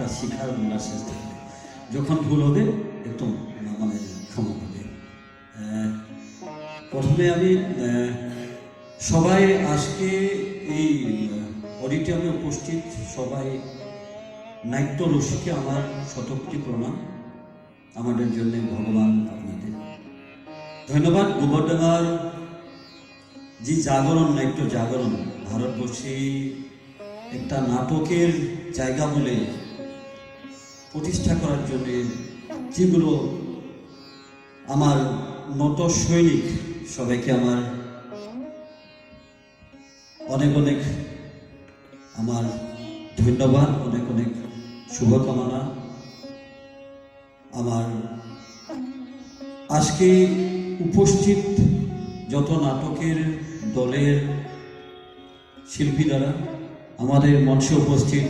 নাটকটা শেখার বলার চেষ্টা করি। যখন ভুল হবে একটু মানে ক্ষমা করবে। প্রথমে আমি সবাই আজকে এই অডিটোরিয়ামে উপস্থিত সবাই নাট্য রসিকে আমার শতকোটি প্রণাম। আমাদের জন্য ভগবান আপনাদের ধন্যবাদ। গোবরডাঙ্গার যে জাগরণ, নাট্য জাগরণ ভারতবর্ষে একটা নাটকের জায়গা বলে প্রতিষ্ঠা করার জন্য যেগুলো আমার নত সৈনিক, সবাইকে আমার অনেক অনেক আমার ধন্যবাদ, অনেক অনেক শুভকামনা। আমার আজকে উপস্থিত যত নাটকের দলের শিল্পী দ্বারা আমাদের মঞ্চে উপস্থিত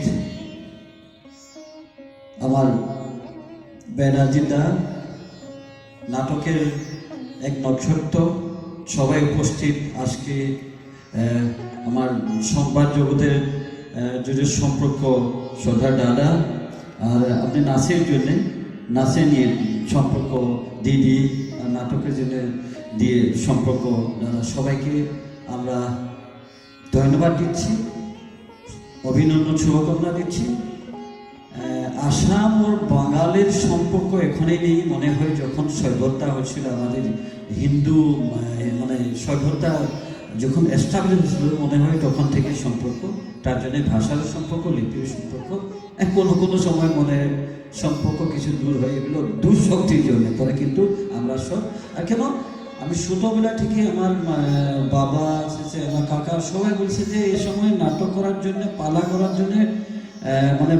আমার ব্যানার্জিদা, নাটকের এক নক্ষত্র, সবাই উপস্থিত আজকে আমার সংবাদ জগতের যদি সম্পর্ক শ্রদ্ধা দাদা, আর আপনি নাচের জন্যে নাচে নিয়ে সম্পর্ক দিদি, নাটকের জন্য দিয়ে সম্পর্ক দাদা, সবাইকে আমরা ধন্যবাদ দিচ্ছি, অভিনন্দন শুভকামনা দিচ্ছি। আসাম ও বাঙালির সম্পর্ক এখানেই নেই, মনে হয় যখন সভ্যতা হয়েছিল আমাদের হিন্দু মানে সভ্যতা যখন এস্টাবলিশ হয়েছিল মনে হয় তখন থেকে সম্পর্ক, তার জন্য ভাষার সম্পর্ক, লিপির সম্পর্ক, কোনো কোনো সময় মনে সম্পর্ক কিছু দূর হয়ে এগুলো দুঃশক্তির জন্য পরে, কিন্তু আমরা সব আর কেন আমি ছোটোবেলা থেকে আমার বাবা আমার কাকা সবাই বলছে যে এই সময় নাটক করার জন্য, পালা করার জন্য মানে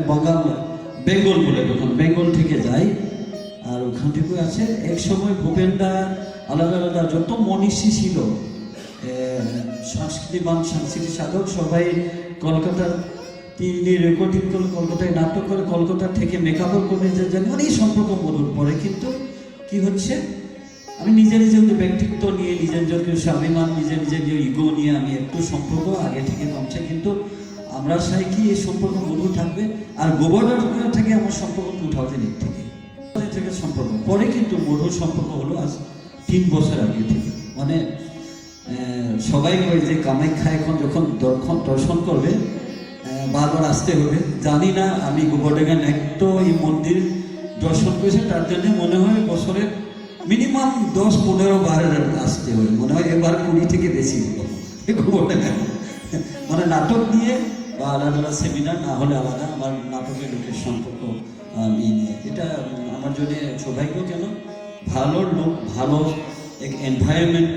বেঙ্গল বলে, তখন বেঙ্গল থেকে যাই আর ওখান থেকে আছে। এক সময় ভূপেনদা আলাদা আলাদা যত মনীষী ছিল, সাংস্কৃতিক সাধক সবাই কলকাতার, তিনি রেকর্ডিং করে কলকাতায় নাটক করে, কলকাতা থেকে মেকআপও করে জানি, মানে এই সম্পর্ক মধুর পরে। কিন্তু কি হচ্ছে, আমি নিজে নিজে ব্যক্তিত্ব নিয়ে, নিজের স্বাভিমান, নিজের যে ইগো নিয়ে আমি একটু সম্পর্ক আগে থেকে কমছে, কিন্তু আমরা চাই কি এই সম্পর্ক মধুর থাকবে। আর গোবরডাঙ্গা থেকে আমার সম্পর্ক 2008 থেকে সম্পর্ক, পরে কিন্তু মধুর সম্পর্ক হলো আজ 3 বছর আগে থেকে। মানে সবাই কয় যে কামাখ্যা এখন যখন দর্শন করবে বারবার আসতে হবে। জানি না, আমি গোবরডাঙ্গা নাট্য এই মন্দির দর্শন করেছি, তার জন্য মনে হয় বছরে মিনিমাম 10-15 বার আসতে হবে, মনে হয় এবার 20 থেকে বেশি গোবরডাঙ্গা। মানে নাটক নিয়ে বা আলাদা আলাদা সেমিনার না হলে আলাদা আমার নাটকের লোকের সম্পর্ক নিয়ে, এটা আমার জন্য সৌভাগ্য। কেন ভালো লোক, ভালো এক এনভায়রনমেন্ট,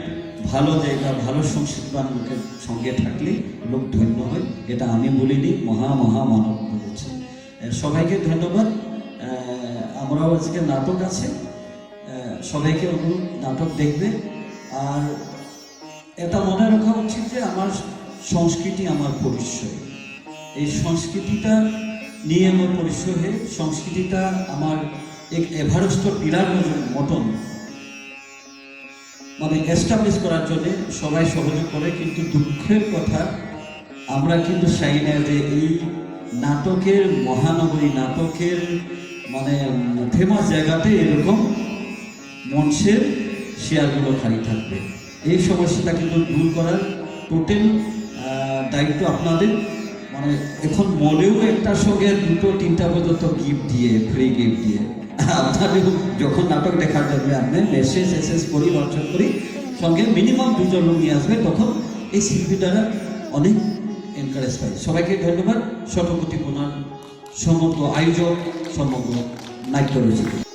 ভালো জায়গা, ভালো সংস্কৃতিবান লোকের সঙ্গে থাকলে লোক ধন্য হয়, এটা আমি বলিনি, মহামানব বলেছে। সবাইকে ধন্যবাদ। আমরাও আজকে নাটক আছে, সবাইকে অনুরোধ নাটক দেখবে। আর এটা মনে রাখা উচিত যে আমার সংস্কৃতি আমার পরিচয়, এই সংস্কৃতিটা নিয়ে আমার পরিচয় হয়ে সংস্কৃতিটা আমার এক এভারেস্ট পিলার মতন মানে এস্টাবলিশ করার জন্য সবাই সহযোগ করে। কিন্তু দুঃখের কথা, আমরা কিন্তু চাই না যে এই নাটকের মহানগরী, নাটকের মানে ফেমাস জায়গাতে এরকম মঞ্চের শেয়ারগুলো খালি থাকবে। এই সমস্যাটা কিন্তু দূর করার টোটাল দায়িত্ব আপনাদের। মানে এখন মলেও একটার সঙ্গে 2-3টা পর্যন্ত গিফট দিয়ে, ফ্রি গিফট দিয়ে আপনাদের যখন নাটক দেখার জন্য আপনি মেসেজ করি, হোয়াটসঅ্যাপ করি, সঙ্গে মিনিমাম 2জন লোক নিয়ে আসবে, তখন এই শিল্পী দ্বারা অনেক এনকারেজ পাই। সবাইকে ধন্যবাদ। শতকোটি প্রণাম সমগ্র আয়োজক, সমগ্র নাট্য রচিত।